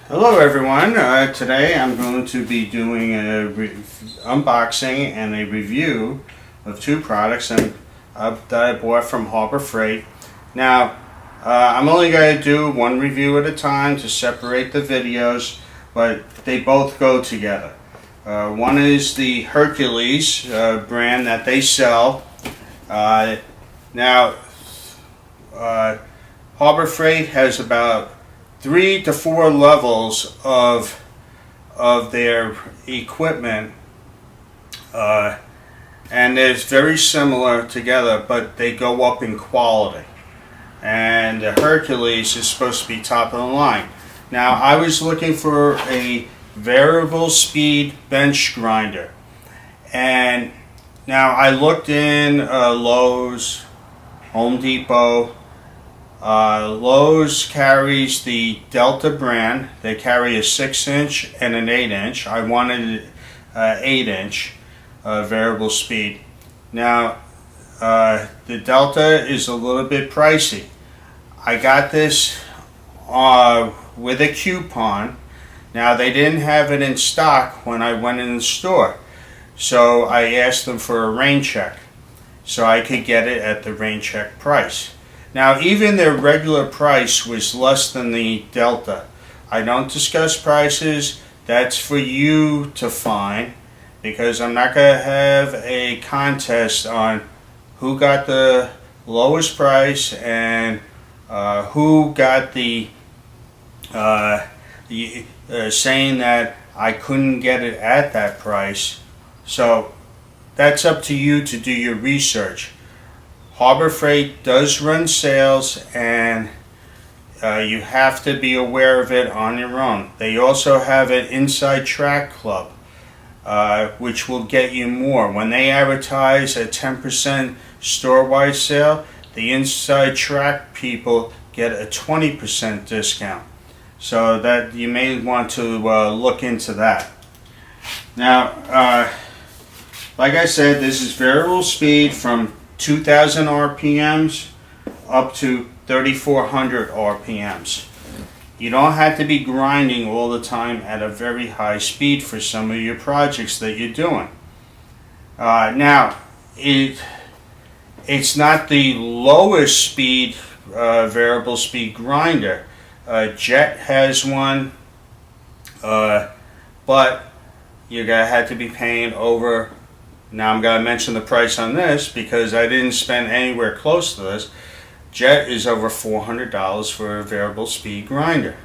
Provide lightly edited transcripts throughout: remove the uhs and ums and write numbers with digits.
Hello everyone, today I'm going to be doing a unboxing and a review of two products that I bought from Harbor Freight. Now, I'm only going to do one review at a time to separate the videos, but they both go together. One is the Hercules brand that they sell. Now, Harbor Freight has about 3 to 4 levels of their equipment, and they're very similar together, but they go up in quality. And the Hercules is supposed to be top of the line. Now, I was looking for a variable speed bench grinder, and now I looked in Lowe's, Home Depot. Lowe's carries the Delta brand. They carry a 6-inch and an 8-inch. I wanted an 8-inch variable speed. Now, the Delta is a little bit pricey. I got this with a coupon. Now, they didn't have it in stock when I went in the store, so I asked them for a rain check so I could get it at the rain check price. Now, even their regular price was less than the Delta. I don't discuss prices. That's for you to find, because I'm not going to have a contest on who got the lowest price and who got the saying that I couldn't get it at that price. So that's up to you to do your research. Harbor Freight does run sales, and you have to be aware of it on your own. They also have an Inside Track Club, which will get you more. When they advertise a 10% store-wide sale, the Inside Track people get a 20% discount. So that you may want to look into that. Now, like I said, this is variable speed from 2,000 RPMs up to 3,400 RPMs. You don't have to be grinding all the time at a very high speed for some of your projects that you're doing. Now, it's not the lowest speed variable speed grinder. Jet has one, but you're going to have to be paying over. Now I'm going to mention the price on this because I didn't spend anywhere close to this. Jet is over $400 for a variable speed grinder.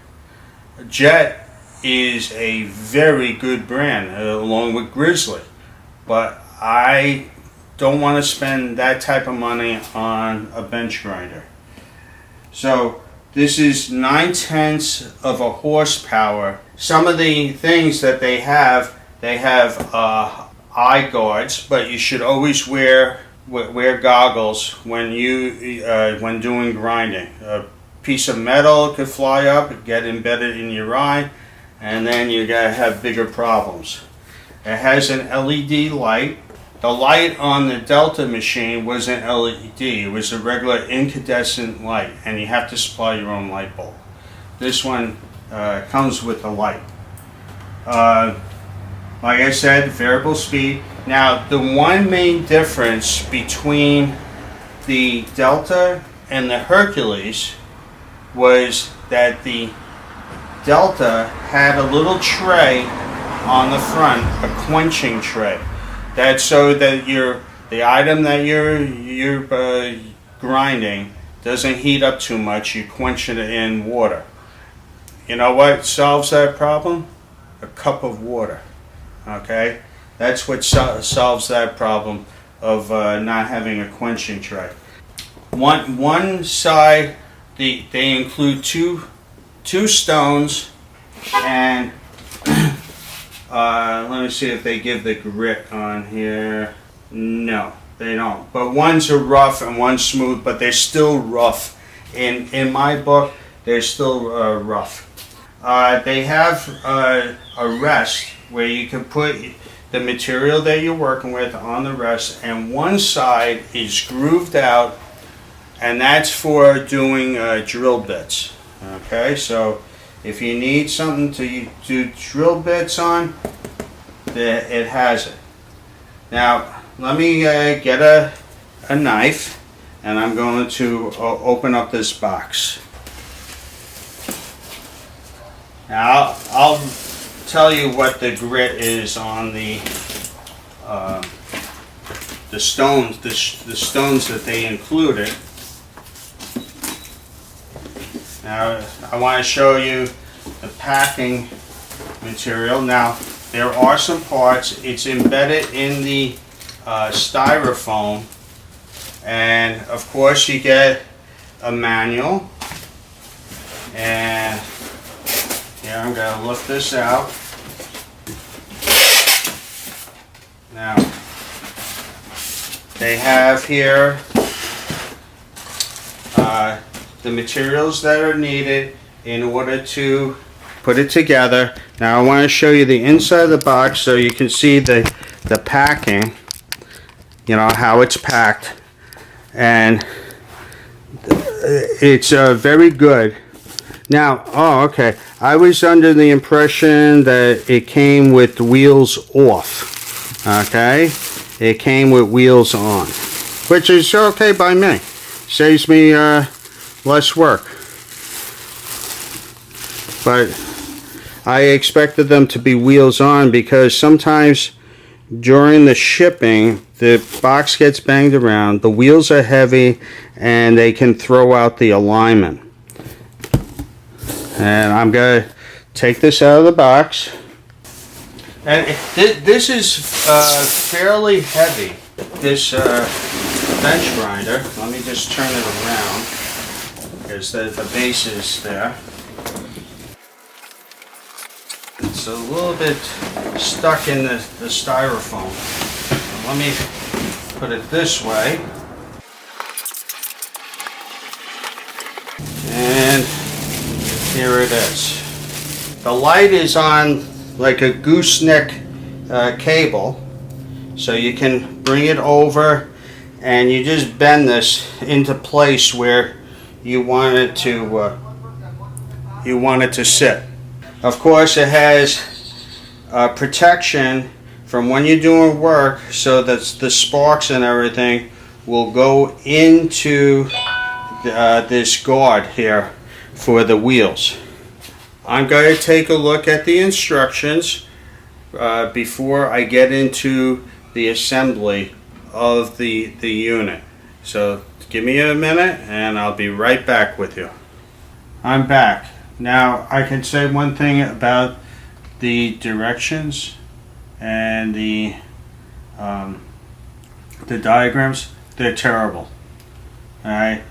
Jet is a very good brand along with Grizzly, but I don't want to spend that type of money on a bench grinder. So this is 9/10 of a horsepower. Some of the things that they have eye guards, but you should always wear goggles when doing grinding. A piece of metal could fly up, get embedded in your eye, and then you're gonna have bigger problems. It has an LED light. The light on the Delta machine wasn't LED, it was a regular incandescent light, and you have to supply your own light bulb. This one comes with the light. Like I said, variable speed. Now, the one main difference between the Delta and the Hercules was that the Delta had a little tray on the front, a quenching tray. That's so that the item that you're grinding doesn't heat up too much. You quench it in water. You know what solves that problem? A cup of water. Okay, that's what solves that problem of not having a quenching tray. One side, they include two stones, and let me see if they give the grit on here. No, they don't. But ones are rough and one's smooth, but they're still rough. In my book, they're still rough. They have a rest where you can put the material that you're working with on the rest, and one side is grooved out, and that's for doing drill bits. Okay, so If you need something to do drill bits on, it has it. Now let me get a knife, and I'm going to open up this box. Now I'll tell you what the grit is on the stones, the stones that they included. Now I want to show you the packing material. Now there are some parts. It's embedded in the styrofoam, and of course you get a manual. And here, I'm going to lift this out. Now they have here the materials that are needed in order to put it together. Now I want to show you the inside of the box so you can see the packing, you know, how it's packed, and it's very good. Now, oh, okay, I was under the impression that it came with wheels off. Okay, it came with wheels on, which is okay by me. Saves me less work. But I expected them to be wheels on because sometimes during the shipping the box gets banged around, the wheels are heavy, and they can throw out the alignment. And I'm going to take this out of the box. And this is fairly heavy, this bench grinder. Let me just turn it around, because the base is there. It's a little bit stuck in the styrofoam. So let me put it this way. And here it is. The light is on like a gooseneck cable, so you can bring it over and you just bend this into place where you want it to sit. Of course, it has protection from when you're doing work, so that the sparks and everything will go into this guard here for the wheels. I'm going to take a look at the instructions before I get into the assembly of the unit. So give me a minute and I'll be right back with you. I'm back. Now I can say one thing about the directions and the diagrams. They're terrible. Alright,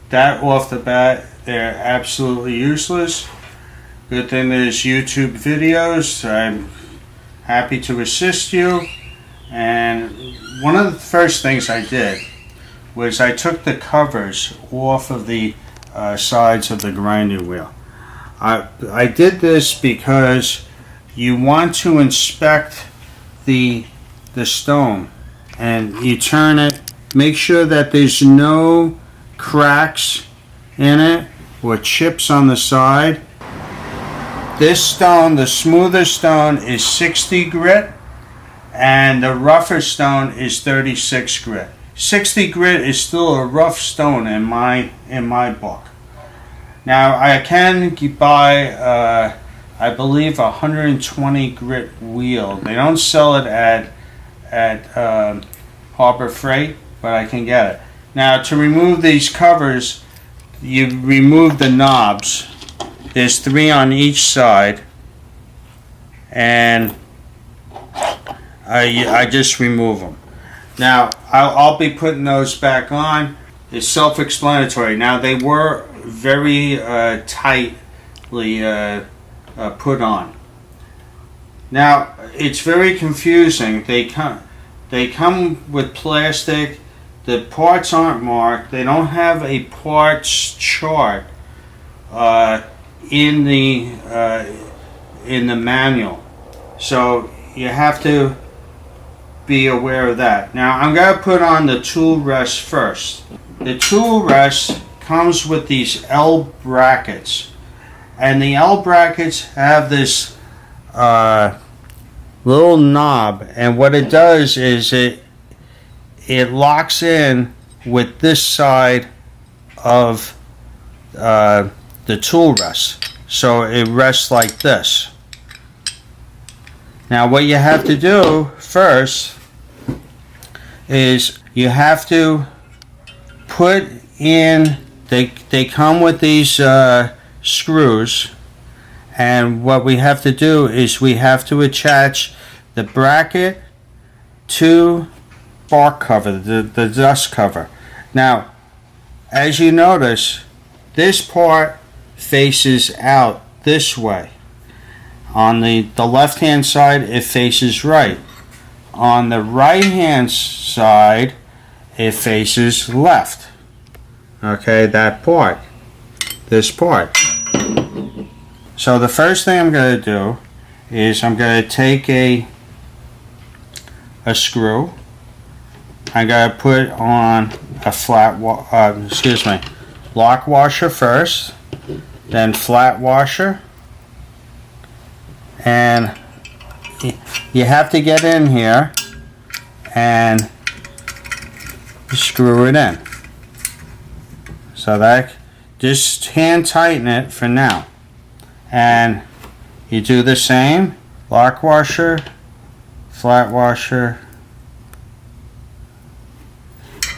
that off the bat, they're absolutely useless. Good thing there's YouTube videos. I'm happy to assist you. And one of the first things I did was I took the covers off of the sides of the grinding wheel. I did this because you want to inspect the stone, and you turn it, make sure that there's no cracks in it or chips on the side. This stone, the smoother stone, is 60 grit, and the rougher stone is 36 grit. 60 grit is still a rough stone in my book. Now I can buy I believe a 120 grit wheel. They don't sell it at Harbor Freight, but I can get it. Now to remove these covers, you remove the knobs. There's 3 on each side, and I just remove them. Now I'll be putting those back on. It's self-explanatory. Now they were very tightly put on. Now it's very confusing. They come with plastic. The parts aren't marked. They don't have a parts chart in the manual, so you have to be aware of that. Now I'm going to put on the tool rest first. The tool rest comes with these L brackets, And the L brackets have this little knob, and what it does is it locks in with this side of the tool rest, so it rests like this. Now what you have to do first is you have to put in, they come with these screws, and what we have to do is we have to attach the bracket to spark cover, the dust cover. Now as you notice, this part faces out this way. On the left hand side it faces right. On the right hand side it faces left. Okay, that part, this part. So the first thing I'm going to do is I'm going to take a screw. I'm going to put on a lock washer first, then flat washer, and you have to get in here and screw it in. So that, just hand tighten it for now. And you do the same, lock washer, flat washer,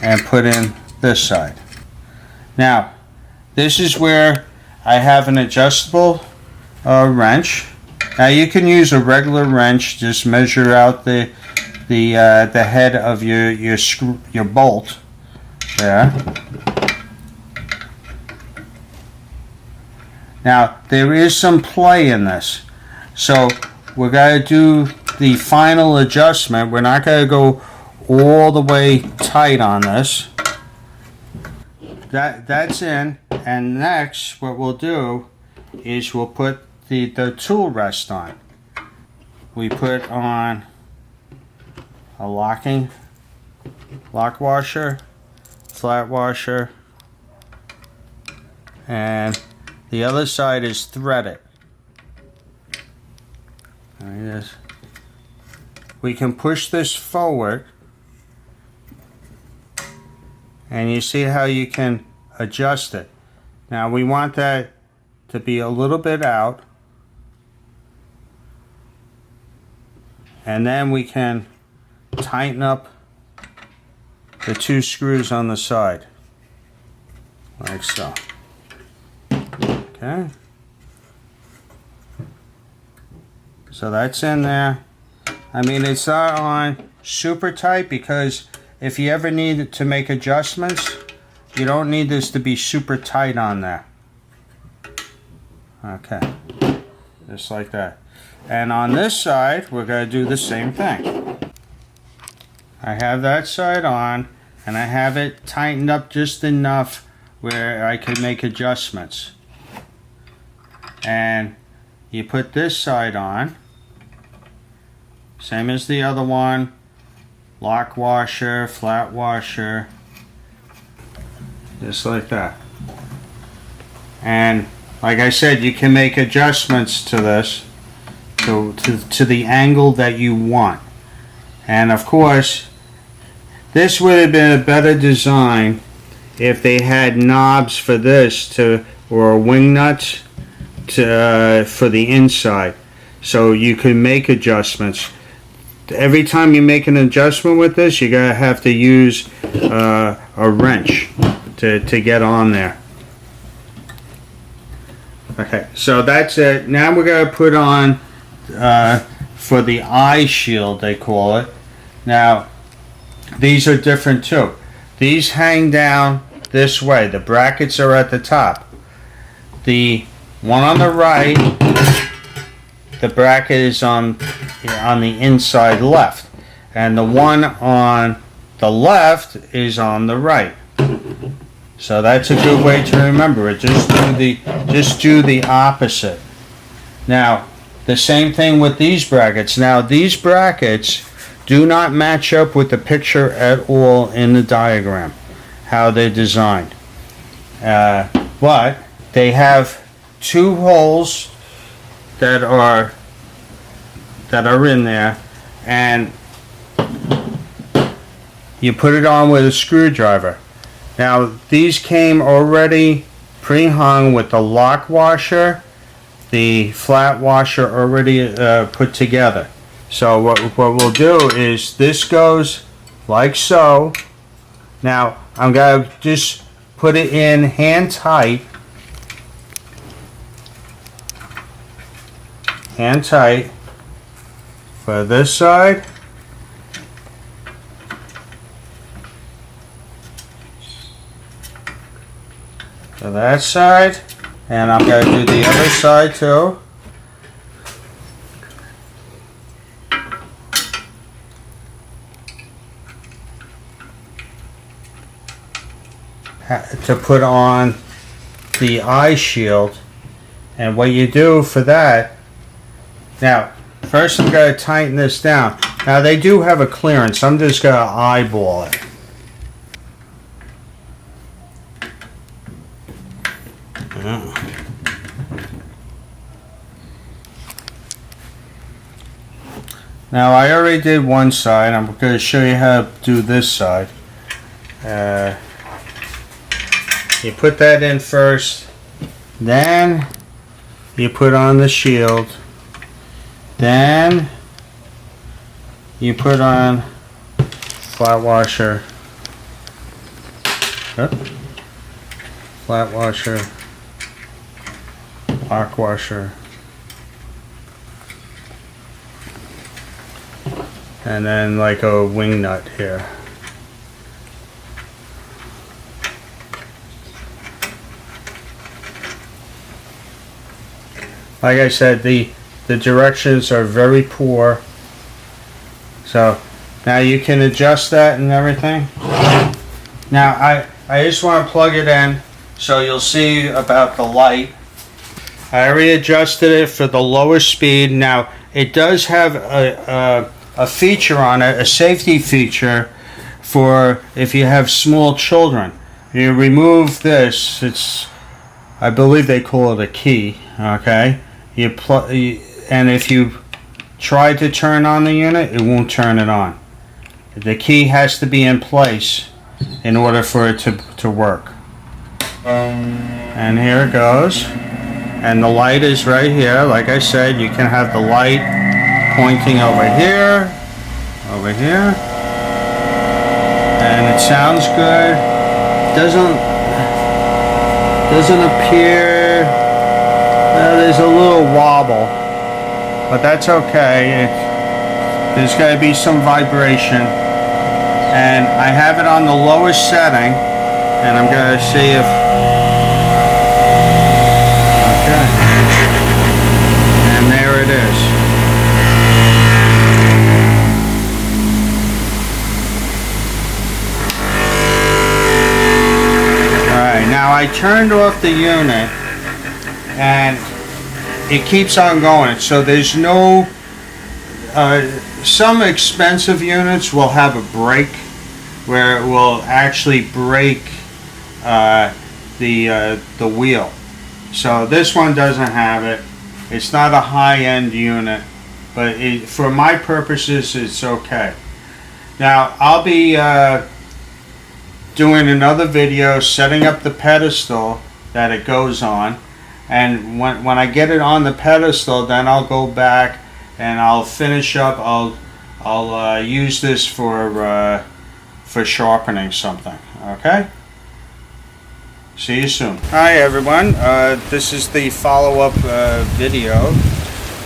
and put in this side. Now, this is where I have an adjustable wrench. Now you can use a regular wrench, just measure out the head of your bolt there. Now there is some play in this, so we're going to do the final adjustment. We're not going to go all the way tight on this. That's in, and next what we'll do is we'll put the tool rest on. We put on a lock washer, flat washer, and the other side is threaded. We can push this forward, and you see how you can adjust it. Now we want that to be a little bit out, and then we can tighten up the two screws on the side like so. Okay, so that's in there. I mean, it's not on super tight, because if you ever need to make adjustments, you don't need this to be super tight on there. Okay, just like that. And on this side we're going to do the same thing. I have that side on, and I have it tightened up just enough where I can make adjustments. And you put this side on, same as the other one, lock washer, flat washer, just like that. And like I said, you can make adjustments to this to the angle that you want. And of course, this would have been a better design if they had knobs for this or wing nuts for the inside, so you can make adjustments. Every time you make an adjustment with this, you're going to have to use a wrench to get on there. Okay, so that's it. Now we're going to put on for the eye shield, they call it. Now these are different too. These hang down this way. The brackets are at the top. The one on the right, the bracket is on the inside left, and the one on the left is on the right. So that's a good way to remember it. Just do the opposite. Now the same thing with these brackets. Now these brackets do not match up with the picture at all in the diagram, how they're designed. But they have 2 holes that are in there, and you put it on with a screwdriver. Now these came already pre-hung with the lock washer, the flat washer already put together. So what we'll do is this goes like so. Now I'm going to just put it in hand tight. Hand tight for this side. For that side. And I'm going to do the other side too. To put on the eye shield. And what you do for that, now first I'm going to tighten this down. Now they do have a clearance. I'm just going to eyeball it. Now I already did one side. I'm going to show you how to do this side. You put that in first, then you put on the shield, then you put on flat washer, flat washer, lock washer, and then like a wing nut here. Like I said, the directions are very poor. So now you can adjust that and everything. Now I just want to plug it in so you'll see about the light. I already adjusted it for the lower speed. Now it does have a feature on it, a safety feature for if you have small children. You remove this, I believe they call it a key, okay? And if you try to turn on the unit, it won't turn it on. The key has to be in place in order for it to work. And here it goes. And the light is right here. Like I said, you can have the light pointing over here, and it sounds good. Doesn't appear. There's a little wobble, but that's okay. There's got to be some vibration, and I have it on the lowest setting, and I'm going to see if okay, and there it is. Alright, now I turned off the unit and it keeps on going, so there's no some expensive units will have a brake where it will actually break the wheel. So this one doesn't have it. It's not a high-end unit, but for my purposes it's okay. Now I'll be doing another video setting up the pedestal that it goes on. And when I get it on the pedestal, then I'll go back and I'll finish up. I'll use this for sharpening something. Okay. See you soon. Hi everyone. This is the follow-up video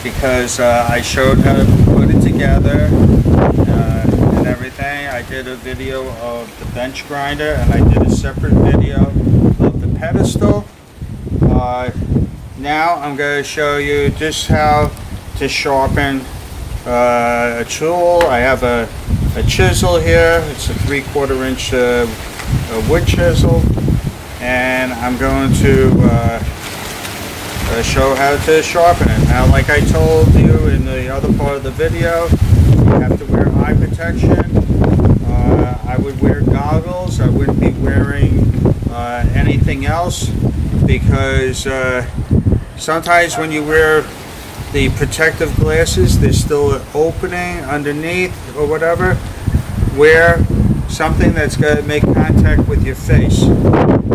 because I showed how to put it together and everything. I did a video of the bench grinder and I did a separate video of the pedestal. Now I'm going to show you just how to sharpen a tool. I have a chisel here. It's a 3/4 inch wood chisel, and I'm going to show how to sharpen it. Now, like I told you in the other part of the video, you have to wear eye protection. I would wear goggles. I wouldn't be wearing anything else because sometimes when you wear the protective glasses, there's still an opening underneath or whatever. Wear something that's going to make contact with your face,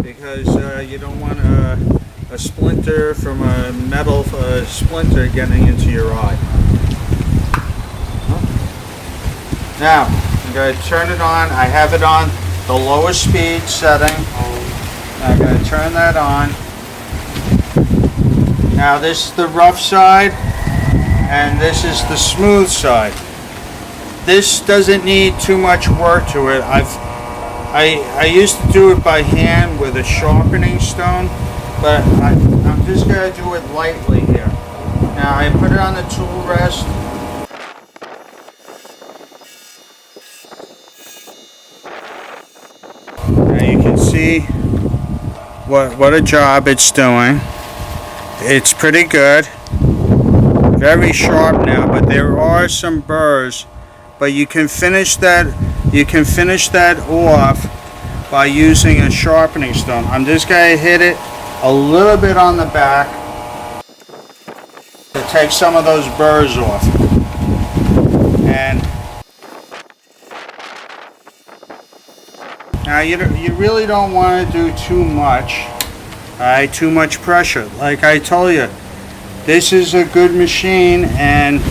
because you don't want a splinter from a metal splinter getting into your eye. Now, I'm going to turn it on. I have it on the lowest speed setting. I'm going to turn that on. Now this is the rough side, and this is the smooth side. This doesn't need too much work to it. I used to do it by hand with a sharpening stone, but I'm just going to do it lightly here. Now I put it on the tool rest. Now you can see what a job it's doing. It's pretty good. Very sharp now, but there are some burrs. But you can finish that. You can finish that off by using a sharpening stone. I'm just going to hit it a little bit on the back to take some of those burrs off. And now you really don't want to do too much. Alright, too much pressure. Like I told you, this is a good machine, and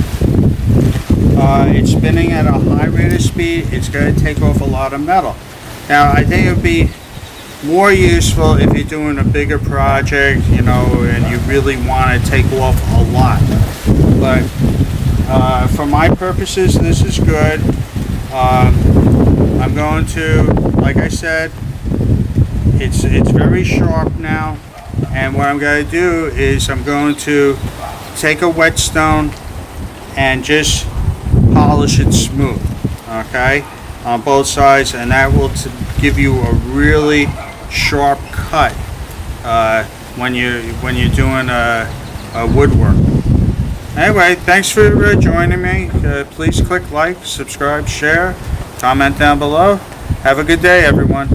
it's spinning at a high rate of speed. It's going to take off a lot of metal. Now, I think it would be more useful if you're doing a bigger project, you know, and you really want to take off a lot. But for my purposes, this is good. I'm going to, like I said, it's very sharp now, and what I'm going to do is I'm going to take a whetstone and just polish it smooth, okay, on both sides, and that will give you a really sharp cut when you're doing a woodwork. Anyway, thanks for joining me. Please click like, subscribe, share, comment down below. Have a good day, everyone.